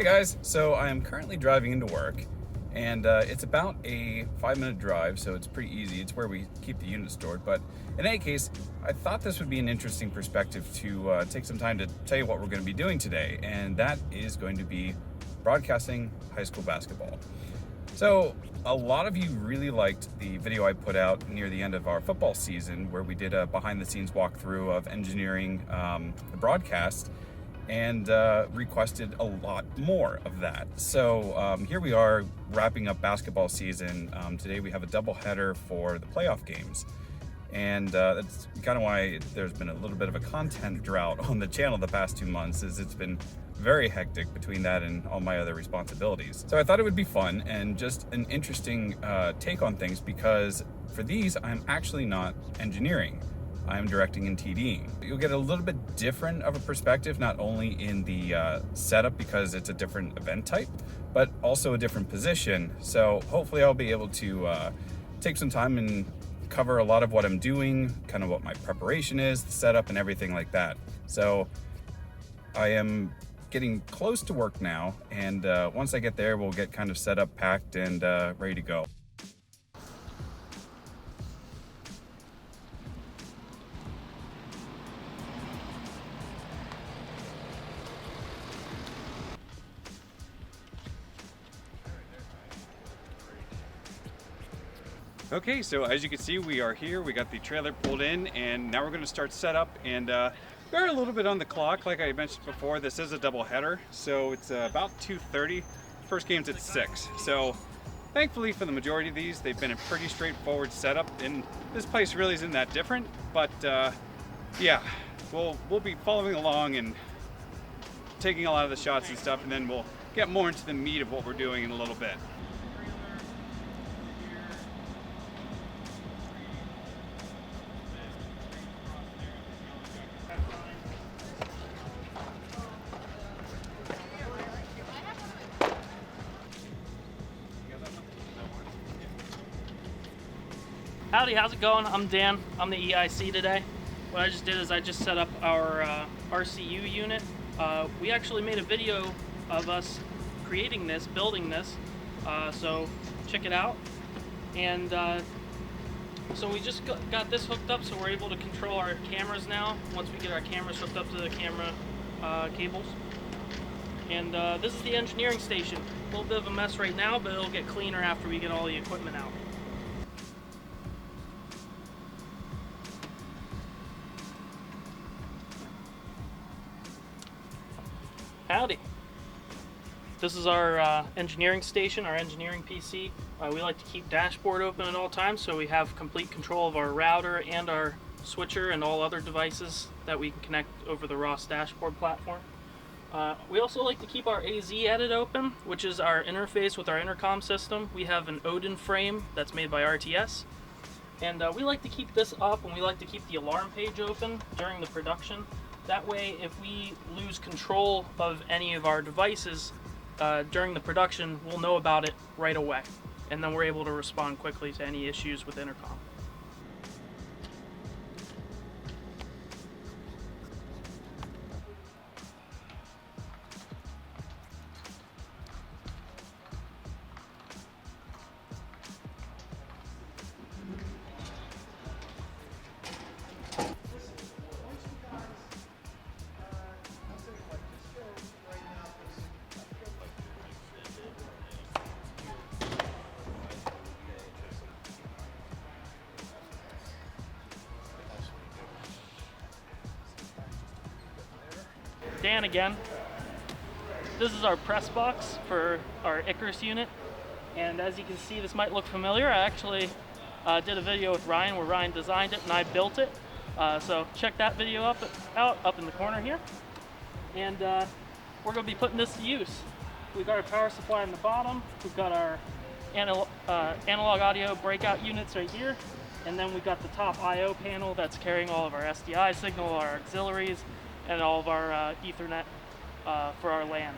Hey guys, so I am currently driving into work and it's about a 5-minute drive, so it's pretty easy. It's where we keep the unit stored, but in any case, I thought this would be an interesting perspective to take some time to tell you what we're going to be doing today, and that is going to be broadcasting high school basketball. So a lot of you really liked the video I put out near the end of our football season where we did a behind the scenes walkthrough of engineering the broadcast, and requested a lot more of that. So here we are wrapping up basketball season. Today we have a doubleheader for the playoff games. And that's kind of why there's been a little bit of a content drought on the channel the past 2 months, as it's been very hectic between that and all my other responsibilities. So I thought it would be fun and just an interesting take on things, because for these, I'm actually not engineering. I'm directing and TDing. You'll get a little bit different of a perspective, not only in the setup because it's a different event type, but also a different position. So hopefully I'll be able to take some time and cover a lot of what I'm doing, kind of what my preparation is, the setup and everything like that. So I am getting close to work now, and once I get there, we'll get kind of set up, packed, and ready to go. Okay, so as you can see, we are here. We got the trailer pulled in, and now we're going to start setup. And we're a little bit on the clock, like I mentioned before. This is a double header, so it's about 2:30. First game's at 6. So thankfully for the majority of these, they've been a pretty straightforward setup, and this place really isn't that different. But yeah, we'll be following along and taking a lot of the shots and stuff, and then we'll get more into the meat of what we're doing in a little bit. Howdy, how's it going? I'm Dan. I'm the EIC today. What I just did is I just set up our RCU unit. We actually made a video of us creating this, building this, so check it out. And so we just got this hooked up, so we're able to control our cameras now once we get our cameras hooked up to the camera cables. And this is the engineering station. A little bit of a mess right now, but it'll get cleaner after we get all the equipment out. Howdy. This is our engineering station, our engineering PC. We like to keep dashboard open at all times, so we have complete control of our router and our switcher and all other devices that we can connect over the ROS dashboard platform. We also like to keep our AZ edit open, which is our interface with our intercom system. We have an Odin frame that's made by RTS, and we like to keep this up, and we like to keep the alarm page open during the production. That way, if we lose control of any of our devices during the production, we'll know about it right away, and then we're able to respond quickly to any issues with intercom. Dan again. This is our press box for our Icarus unit, and as you can see, this might look familiar. I actually did a video with Ryan where Ryan designed it and I built it, so check that video out up in the corner here. And we're going to be putting this to use. We've got our power supply on the bottom, we've got our analog audio breakout units right here, and then we've got the top I/O panel that's carrying all of our SDI signal, our auxiliaries, and all of our Ethernet for our LAN.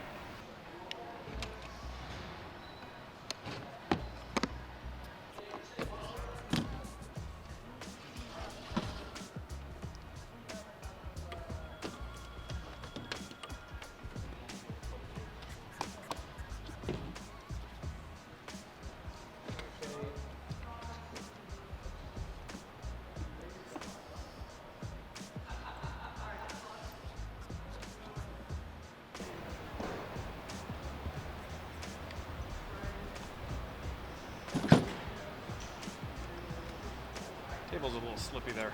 table's a little slippy there.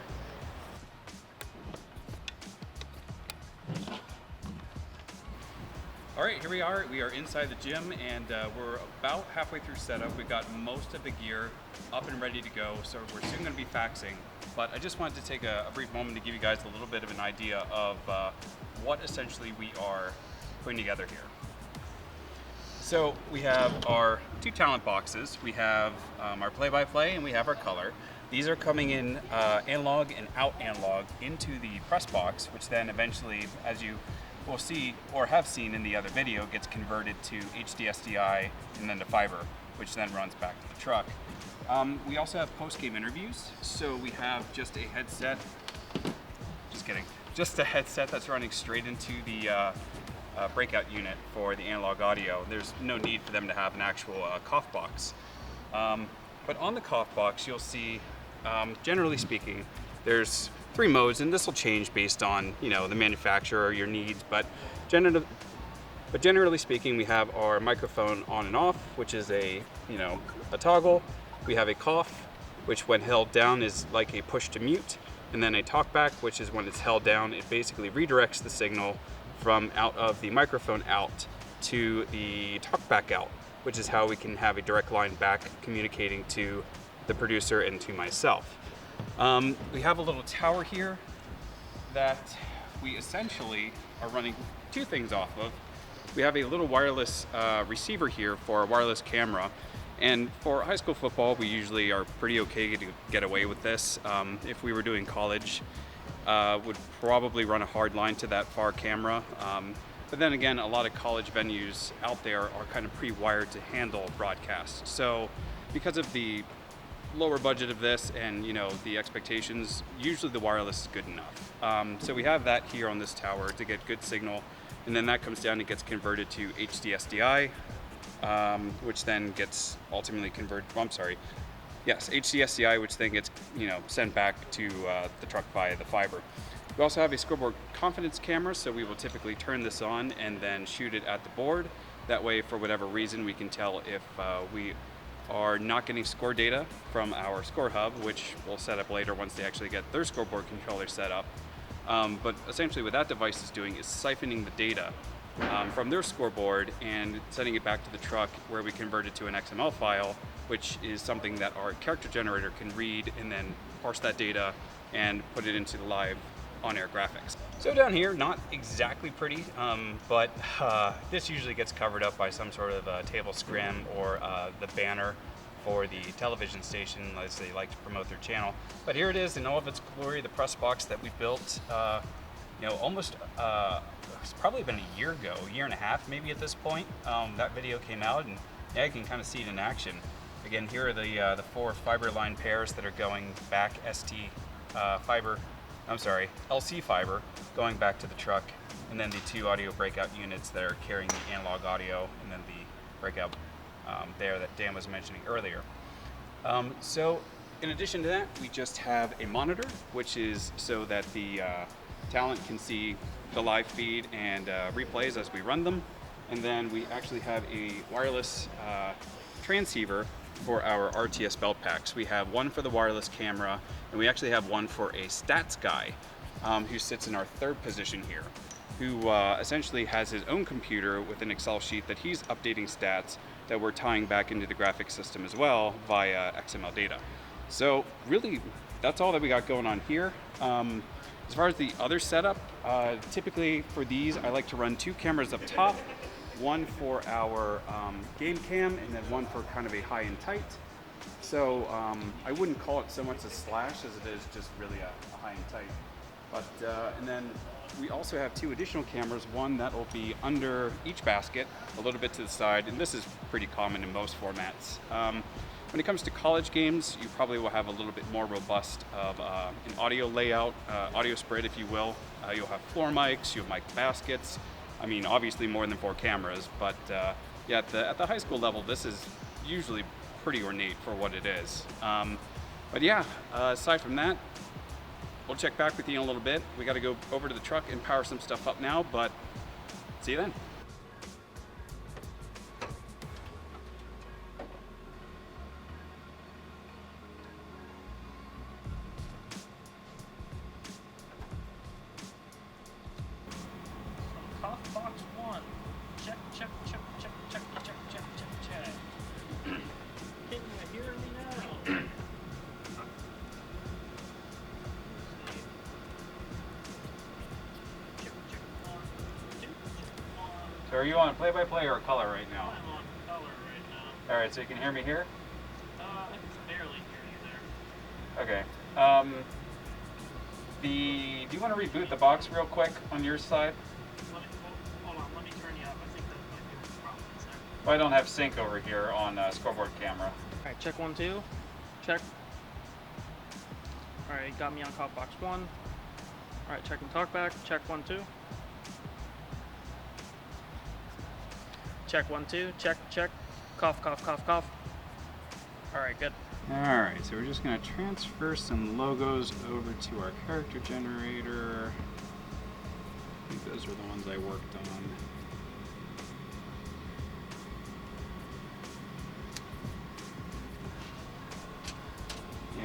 All right, here we are. We are inside the gym, and we're about halfway through setup. We got most of the gear up and ready to go, so we're soon going to be faxing. But I just wanted to take a brief moment to give you guys a little bit of an idea of what essentially we are putting together here. So we have our two talent boxes. We have our play-by-play, and we have our color. These are coming in analog and out analog into the press box, which then eventually, as you will see or have seen in the other video, gets converted to HDSDI and then to fiber, which then runs back to the truck. We also have post-game interviews. So we have just a headset, just a headset that's running straight into the breakout unit for the analog audio. There's no need for them to have an actual cough box. But on the cough box, you'll see, generally speaking, there's 3 modes, and this will change based on, you know, the manufacturer or your needs. But generally speaking, we have our microphone on and off, which is a toggle. We have a cough, which when held down is like a push to mute, and then a talkback, which is when it's held down, it basically redirects the signal from out of the microphone out to the talkback out, which is how we can have a direct line back communicating to the producer and to myself. We have a little tower here that we essentially are running 2 things off of. We have a little wireless receiver here for our wireless camera, and for high school football we usually are pretty okay to get away with this. If we were doing college, would probably run a hard line to that far camera. But then again, a lot of college venues out there are kind of pre-wired to handle broadcast. So because of the lower budget of this and, you know, the expectations, usually the wireless is good enough. So we have that here on this tower to get good signal, and then that comes down and gets converted to HDSDI, which then gets ultimately converted, HDSDI, which then gets, sent back to the truck via the fiber. We also have a scoreboard confidence camera, so we will typically turn this on and then shoot it at the board. That way, for whatever reason, we can tell if we are not getting score data from our score hub, which we'll set up later once they actually get their scoreboard controller set up. But essentially what that device is doing is siphoning the data from their scoreboard and sending it back to the truck, where we convert it to an XML file, which is something that our character generator can read and then parse that data and put it into the live on-air graphics. So down here, not exactly pretty, but this usually gets covered up by some sort of table scrim or the banner for the television station, as they like to promote their channel. But here it is in all of its glory, the press box that we built, it's probably been a year ago, a year and a half maybe at this point. That video came out, and yeah, you can kind of see it in action. Again, here are the 4 fiber line pairs that are going back LC fiber going back to the truck, and then the 2 audio breakout units that are carrying the analog audio, and then the breakout there that Dan was mentioning earlier. So in addition to that, we just have a monitor, which is so that the talent can see the live feed and replays as we run them. And then we actually have a wireless transceiver for our RTS belt packs. We have one for the wireless camera, and we actually have one for a stats guy who sits in our 3rd position here, who essentially has his own computer with an Excel sheet that he's updating stats that we're tying back into the graphics system as well via XML data. So really, that's all that we got going on here. As far as the other setup, typically for these, I like to run 2 cameras up top, one for our game cam, and then one for kind of a high and tight. So I wouldn't call it so much a slash as it is just really a high and tight. But and then we also have 2 additional cameras, one that will be under each basket, a little bit to the side, and this is pretty common in most formats. When it comes to college games, you probably will have a little bit more robust of an audio layout, audio spread, if you will. You'll have floor mics, you'll have mic baskets. I mean, obviously more than 4 cameras, but yeah, at the high school level, this is usually pretty ornate for what it is. But yeah, aside from that, we'll check back with you in a little bit. We got to go over to the truck and power some stuff up now, but see you then. box 1. Check, check, check, check, check, check, check, check, check. Can you hear me now? Check, check, 1, 2, check, 1. So are you on play-by-play or color right now? I'm on color right now. All right, so you can hear me here? I can barely hear you there. Okay. Do you want to reboot the box real quick on your side? Hold on, let me turn you up. I think that might be the problem there. Well, I don't have sync over here on scoreboard camera. Alright, check 1, 2. Check. Alright, got me on cop box 1. Alright, check and talk back. Check 1, 2. Check 1, 2. Check, check. Cough, cough, cough, cough. Alright, good. Alright, so we're just going to transfer some logos over to our character generator. I think those are the ones I worked on.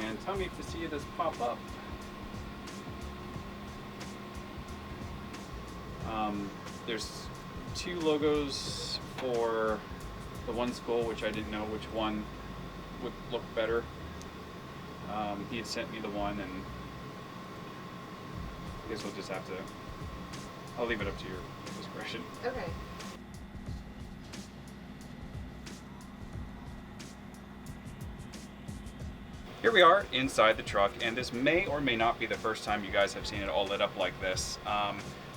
And tell me if you see this pop up. There's 2 logos for the one skull, which I didn't know which one would look better. He had sent me the one, and I guess we'll just have to, I'll leave it up to your discretion. Okay. Here we are inside the truck, and this may or may not be the first time you guys have seen it all lit up like this.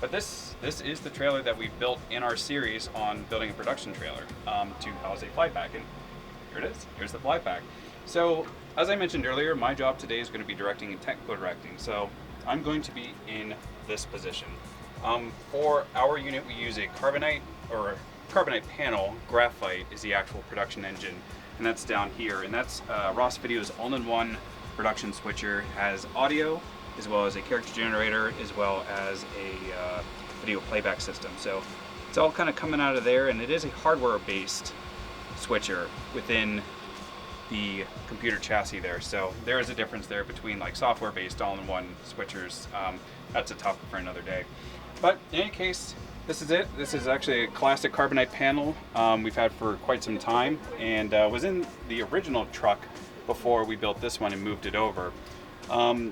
But this is the trailer that we built in our series on building a production trailer to house a fly pack. And here it is. Here's the fly pack. So, as I mentioned earlier, my job today is going to be directing and technical directing. So, I'm going to be in this position. For our unit, we use a carbonite panel. Graphite is the actual production engine, and that's down here. And that's Ross Video's all-in-one production switcher. It has audio, as well as a character generator, as well as a video playback system. So it's all kind of coming out of there, and it is a hardware-based switcher within the computer chassis there. So there is a difference there between like software-based all-in-one switchers. That's a topic for another day. But in any case, this is it. This is actually a classic carbonite panel we've had for quite some time, and was in the original truck before we built this one and moved it over.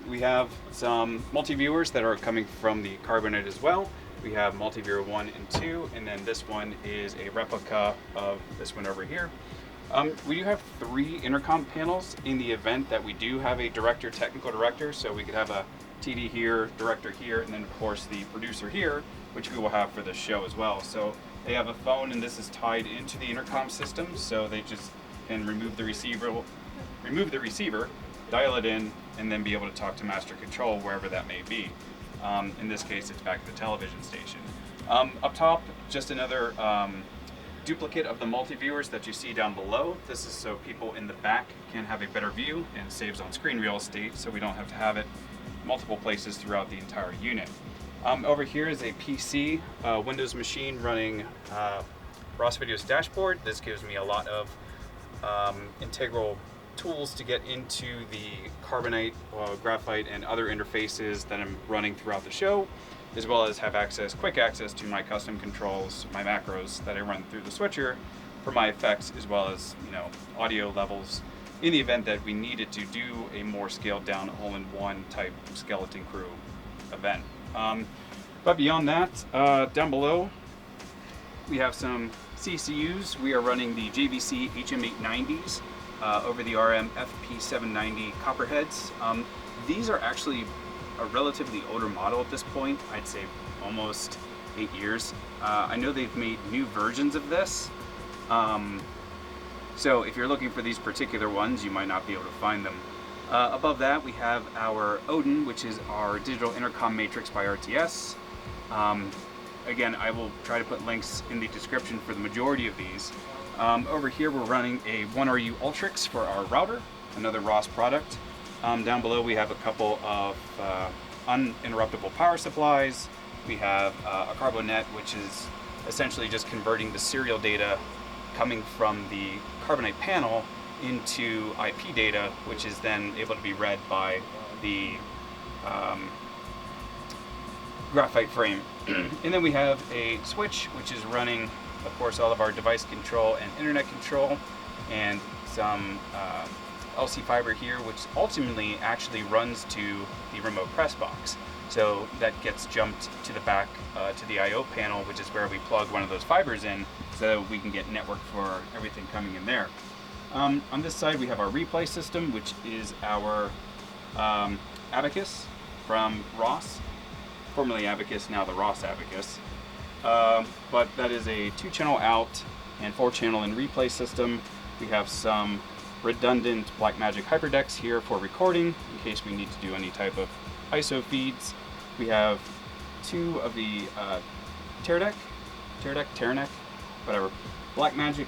We have some multi-viewers that are coming from the carbonite as well. We have multi-viewer 1 and 2, and then this one is a replica of this one over here. We do have 3 intercom panels in the event that we do have a director, technical director, so we could have a TD here, director here, and then of course the producer here, which we will have for this show as well. So they have a phone, and this is tied into the intercom system, so they just can remove the receiver, dial it in, and then be able to talk to master control wherever that may be. In this case, it's back at the television station. Up top, just another duplicate of the multi-viewers that you see down below. This is so people in the back can have a better view, and saves on screen real estate, so we don't have to have it multiple places throughout the entire unit. Over here is a PC Windows machine running Ross Video's dashboard. This gives me a lot of integral tools to get into the carbonite, graphite, and other interfaces that I'm running throughout the show, as well as have quick access to my custom controls, my macros that I run through the switcher for my effects, as well as audio levels in the event that we needed to do a more scaled down all-in-one type skeleton crew event. But beyond that, down below we have some CCUs. We are running the JVC HM890s over the RM FP790 copperheads. These are actually a relatively older model at this point. I'd say almost 8 years. I know they've made new versions of this. So if you're looking for these particular ones, you might not be able to find them. Above that, we have our Odin, which is our digital intercom matrix by RTS. Again, I will try to put links in the description for the majority of these. Over here, we're running a 1RU Ultrix for our router, another Ross product. Down below, we have a couple of uninterruptible power supplies. We have a Carbonet, which is essentially just converting the serial data coming from the carbonite panel into IP data, which is then able to be read by the graphite frame. And then we have a switch, which is running, of course, all of our device control and internet control, and some LC fiber here, which ultimately actually runs to the remote press box. So that gets jumped to the back to the I/O panel, which is where we plug one of those fibers in, so we can get network for everything coming in there. On this side, we have our replay system, which is our Abacus from Ross, formerly Abacus, now the Ross Abacus. But that is a 2-channel out and 4-channel in replay system. We have some redundant Blackmagic hyperdecks here for recording in case we need to do any type of ISO feeds. We have 2 of the Teradek, whatever, Blackmagic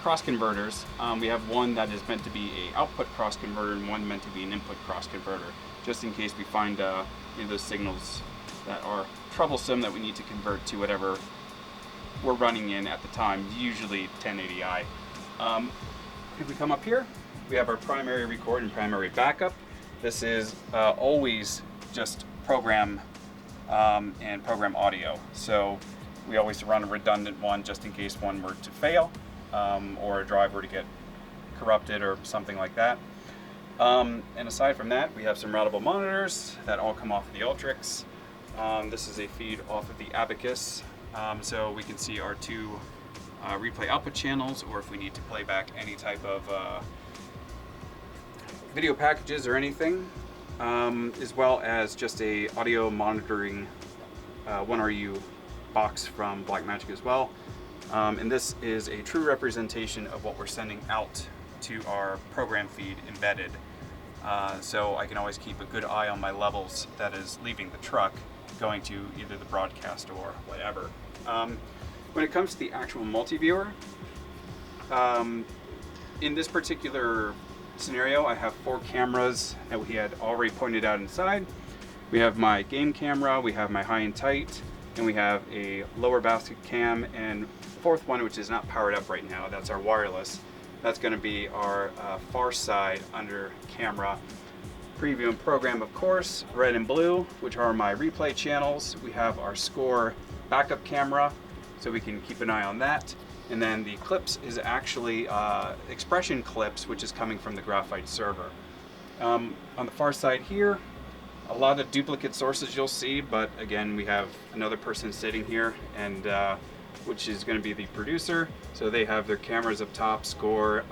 cross converters. We have one that is meant to be a output cross converter and one meant to be an input cross converter, just in case we find any of those signals that are troublesome that we need to convert to whatever we're running in at the time, usually 1080i. If we come up here, we have our primary record and primary backup. This is always just program and program audio. So we always run a redundant one just in case one were to fail or a drive were to get corrupted or something like that. And aside from that, we have some routable monitors that all come off of the Ultrix. This is a feed off of the Abacus, so we can see our 2 replay output channels, or if we need to play back any type of video packages or anything, as well as just a audio monitoring 1RU box from Blackmagic as well. And this is a true representation of what we're sending out to our program feed embedded. So I can always keep a good eye on my levels that is leaving the truck going to either the broadcast or whatever. When it comes to the actual multi-viewer, in this particular scenario, I have 4 cameras that we had already pointed out inside. We have my game camera, we have my high and tight, and we have a lower basket cam, and the 4th one, which is not powered up right now, that's our wireless. That's going to be our far side under camera. Preview and program, of course, red and blue, which are my replay channels. We have our score backup camera, so we can keep an eye on that. And then the clips is actually expression clips, which is coming from the graphite server. On the far side here, a lot of duplicate sources you'll see, but again, we have another person sitting here, and which is going to be the producer. So they have their cameras up top, score.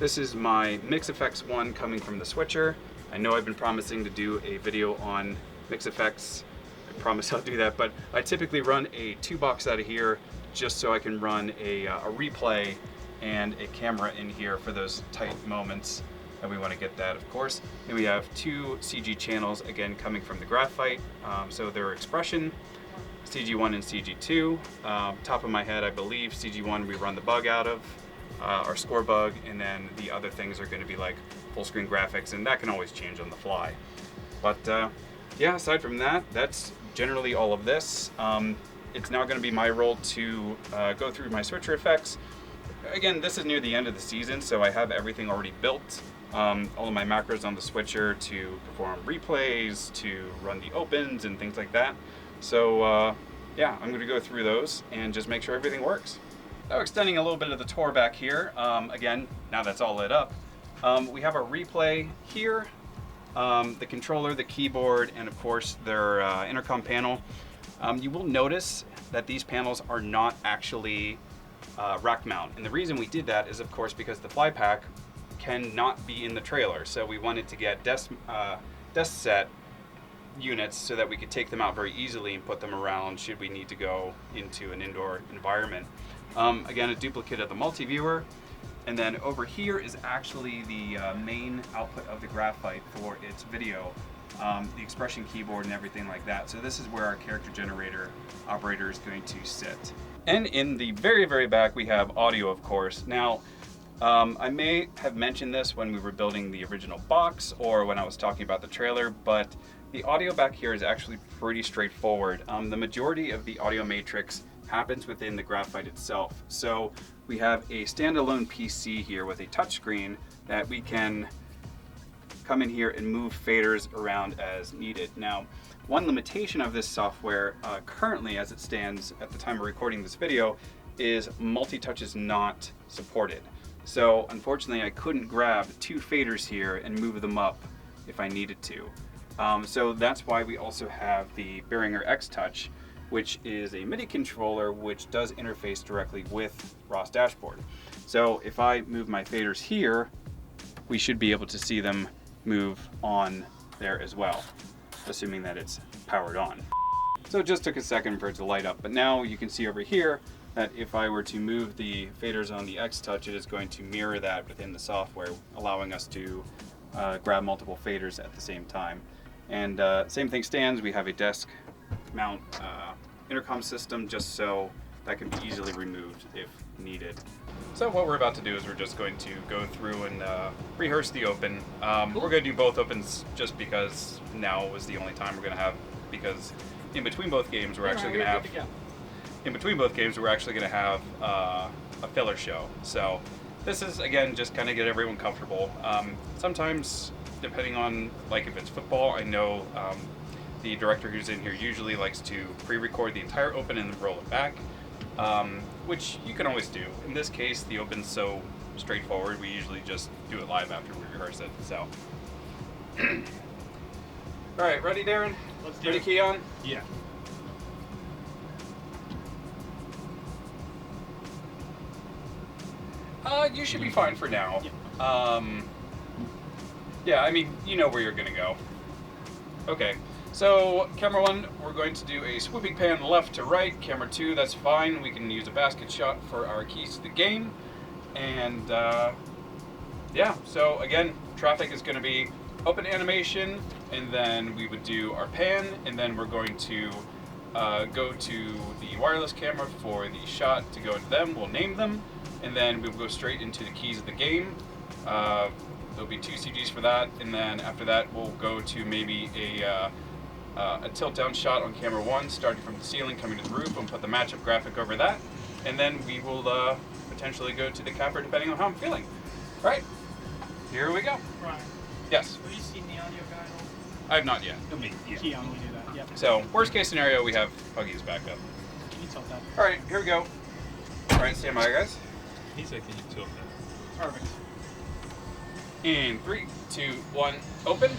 This is my Mix Effects one coming from the switcher. I know I've been promising to do a video on Mix Effects. I promise I'll do that, but I typically run a 2-box out of here just so I can run a replay and a camera in here for those tight moments, and we want to get that, of course. And we have 2 CG channels, again, coming from the graphite. So they're expression, CG1 and CG2. Top of my head, I believe CG1 we run the bug out of, our score bug, and then the other things are going to be like full screen graphics, and that can always change on the fly. But yeah, aside from that, that's generally all of this. It's now going to be my role to go through my switcher effects. Again, this is near the end of the season, so I have everything already built. All of my macros on the switcher to perform replays, to run the opens and things like that. So yeah, I'm going to go through those and just make sure everything works. Now, extending a little bit of the tour back here, again, now that's all lit up, we have our replay here, the controller, the keyboard, and of course their intercom panel. You will notice that these panels are not actually rack mount, and the reason we did that is, of course, because the fly pack cannot be in the trailer, so we wanted to get desk set units so that we could take them out very easily and put them around should we need to go into an indoor environment. Again, a duplicate of the multi-viewer, and then over here is actually the main output of the graphite for its video, the expression keyboard and everything like that. So this is where our character generator operator is going to sit. And in the very, very back, we have audio, of course. Now, I may have mentioned this when we were building the original box or when I was talking about the trailer, but the audio back here is actually pretty straightforward. The majority of the audio matrix happens within the graphite itself. So we have a standalone PC here with a touchscreen that we can come in here and move faders around as needed. Now, One limitation of this software currently, as it stands at the time of recording this video, is multi-touch is not supported. So unfortunately I couldn't grab 2 faders here and move them up if I needed to. So that's why we also have the Behringer X-Touch, which is a MIDI controller which does interface directly with ROS Dashboard. So if I move my faders here, we should be able to see them move on there as well, assuming that it's powered on. So it just took a second for it to light up, but now you can see over here that if I were to move the faders on the X-Touch, it is going to mirror that within the software, allowing us to grab multiple faders at the same time. And same thing stands, we have a desk mount intercom system just so that can be easily removed if needed. So what we're about to do is we're just going to go through and rehearse the open. Cool. We're going to do both opens just because now was the only time we're going to have, because in between both games we're actually going to have a filler show. So this is, again, just kind of get everyone comfortable. Sometimes, depending on, like if it's football, I know the director who's in here usually likes to pre-record the entire open and then roll it back, which you can always do. In this case, the open's so straightforward, we usually just do it live after we rehearse it, so. All right, ready, Darren? Let's do ready, it. Keon? Yeah. You should be fine for now. Yeah. Yeah, I mean, you know where you're gonna go. Okay, so camera 1, we're going to do a swooping pan left to right. Camera 2, that's fine. We can use a basket shot for our keys to the game. And yeah, so again, traffic is gonna be open animation, and then we would do our pan, and then we're going to go to the wireless camera for the shot to go into them. We'll name them, and then we'll go straight into the keys of the game. There'll be 2 CGs for that, and then after that we'll go to maybe a tilt down shot on camera 1, starting from the ceiling, coming to the roof, and put the matchup graphic over that, and then we will potentially go to the capper depending on how I'm feeling. All right, here we go. Right. Yes, Have you seen the audio guide? I have not yet. Keon will do that. Yep. So worst case scenario, we have Huggies back up. Can you tilt that? All right, here we go. All right, stand by, guys. He said, can you tilt that? Perfect. In 3, 2, 1, open.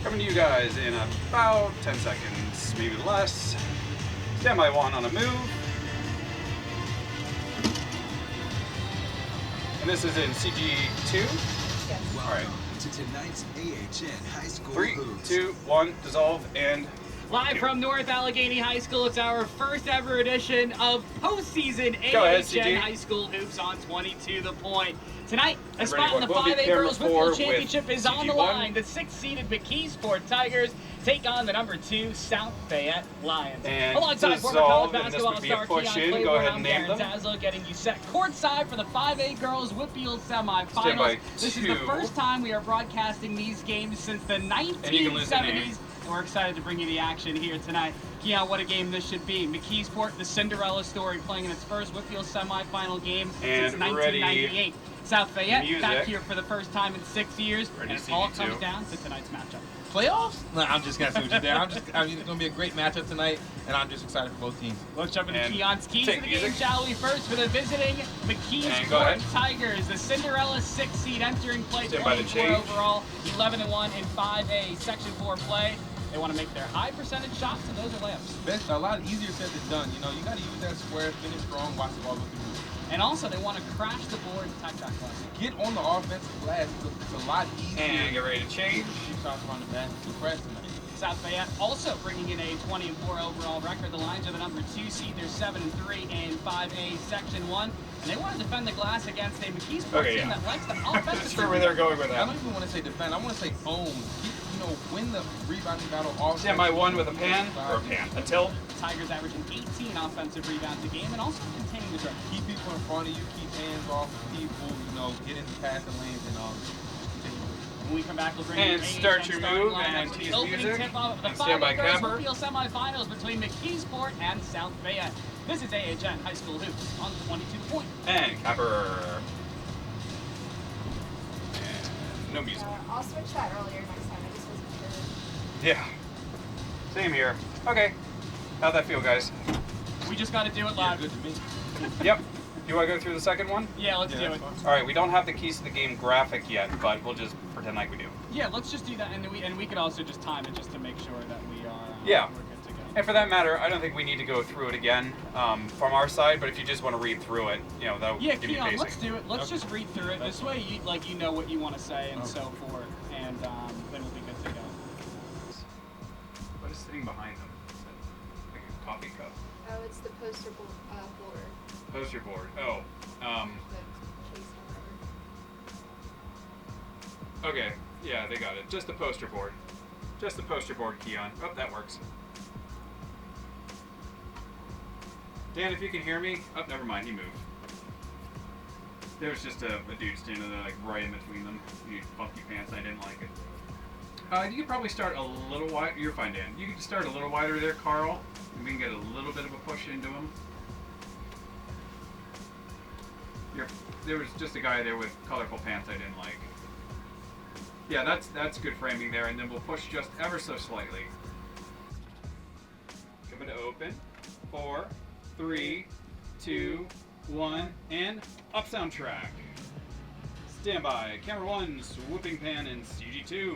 Coming to you guys in about 10 seconds, maybe less. Stand by 1 on a move. And this is in CG2. All right. To tonight's AHN High School 3, Hoops. 2, 1, dissolve, and Live from North Allegheny High School, it's our first ever edition of postseason Go ahead, AHN CG. High School Hoops on 22 The Point. Tonight, a And spot in the ready, we'll be 5A camera Girls 4 Football with Championship is on the CG1. line. The 6th-seeded McKeesport Tigers take on the number 2 South Fayette Lions. And Alongside former dissolve, college and this basketball would be a star push Keon in. Go ahead and Claiborne, name them. Dazzle getting you set courtside for the 5A Girls Whitfield semifinals. Stand by This is 2. the first time we are broadcasting these games since the And you can lose the name. 1970s. And we're excited to bring you the action here tonight. Keon, what a game this should be. McKeesport, the Cinderella story, playing in its first Whitfield semifinal game And since 1998. South Fayette music. back here for the first time in 6 years. Ready, and it all CG2. comes down to tonight's matchup. Playoffs? No, I'm just gonna see what you're there. I mean, it's gonna be a great matchup tonight, and I'm just excited for both teams. Let's jump into And Keon's keys take to the game, music. shall we? First for the visiting And go McKeesport ahead. Tigers, the Cinderella 6th seed entering play, Stand by the 24 change. overall, 11-1 in 5A Section 4 play. They want to make their high percentage shots, and those are layups. A lot easier said than done. You know, you gotta use that square, finish strong, watch the ball go through. And also, they want to crash the board and touch that glass. Get on the offensive glass. It's a lot easier. And get ready to change. Shoot shots around the basket. Press tonight. South Fayette also bringing in a 20-4 overall record. The Lions are the number 2 seed. They're 7-3 in 5A Section 1. And they want to defend the glass against a McKeesport Okay, team yeah. that likes the Not offensive. sure where they're going with I that. don't even want to say defend. I want to say own. Win the rebounding battle. Offense. Stand by 1 with a pan, or a pan, a tilt. Tigers averaging 18 offensive rebounds a game and also containing the dribble. Keep people in front of you. Keep hands off of people. Get into passing lanes and continue. When we come back, we'll bring And you start AHN your starting move lineups and with tease the opening music. tip-off of the And stand by 5A Girls capper. Whitfield semifinals between McKeesport and South Fayette. This is AHN High School Hoops on 22 Point. And capper. no music. I'll switch that earlier next time. I just wasn't sure. Yeah. Same here. Okay. How'd that feel, guys? We just got to do it Yeah, live. good to me. Yep. You want to go through the second one? Yeah, let's do it. All right. We don't have the keys to the game graphic yet, but we'll just pretend like we do. Yeah, let's just do that, and we could also just time it just to make sure that we are. Yeah. We're good to go. And for that matter, I don't think we need to go through it again from our side. But if you just want to read through it, you know, that'll Yeah, give you Keon, basic. let's do it. Let's just read through it. This way, you know what you want to say and so forth, and then we'll be good to go. What is sitting behind them? Like a coffee cup. Oh, it's the poster board. Poster board. Oh. The case or whatever. Okay. Yeah, they got it. Just the poster board. Just the poster board, Keon. Oh, that works. Dan, if you can hear me. Oh, never mind. He moved. There was just a dude standing there, like right in between them. He had funky pants. I didn't like it. You could probably start a little wide. You're fine, Dan. You could start a little wider there, Carl, and we can get a little bit of a push into him. There was just a guy there with colorful pants I didn't like. Yeah, that's good framing there, and then we'll push just ever so slightly. Coming to open. 4, 3, 2, 1, and up soundtrack. Stand by. Camera 1, swooping pan, and CG2.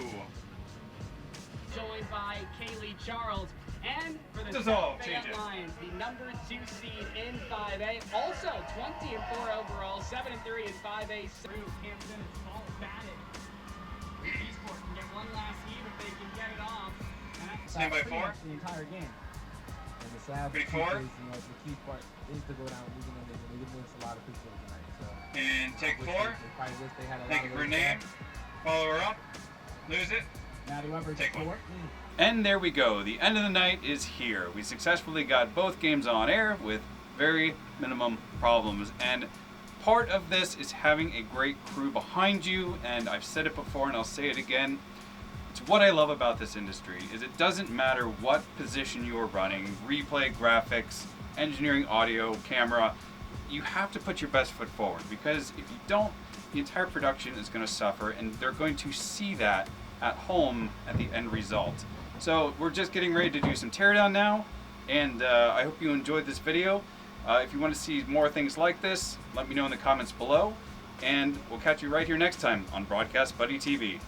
Joined by Kaylee Charles. And for the Dissolve, South change Bay it. Lions, the number 2 seed in 5A, also 20-4 overall, 7-3 in 5A. Through Hampton, it's all batted. Eastport can get one last heave if they can get it off. Stand by 4. The entire game. And the sad Ready, truth 4. is, the key part is to go down losing them. They didn't miss a lot of free throws tonight. So And take I wish 4. They probably wish they had a Thank lot you of for her those name. back. Follow her up. Lose it. Maddie Weber, Take 1. 4. And there we go. The end of the night is here. We successfully got both games on air with very minimum problems. And part of this is having a great crew behind you. And I've said it before and I'll say it again. It's what I love about this industry is it doesn't matter what position you are running, replay, graphics, engineering, audio, camera, you have to put your best foot forward because if you don't, the entire production is going to suffer and they're going to see that at home at the end result. So we're just getting ready to do some teardown now, and I hope you enjoyed this video. If you want to see more things like this, let me know in the comments below, and we'll catch you right here next time on Broadcast Buddy TV.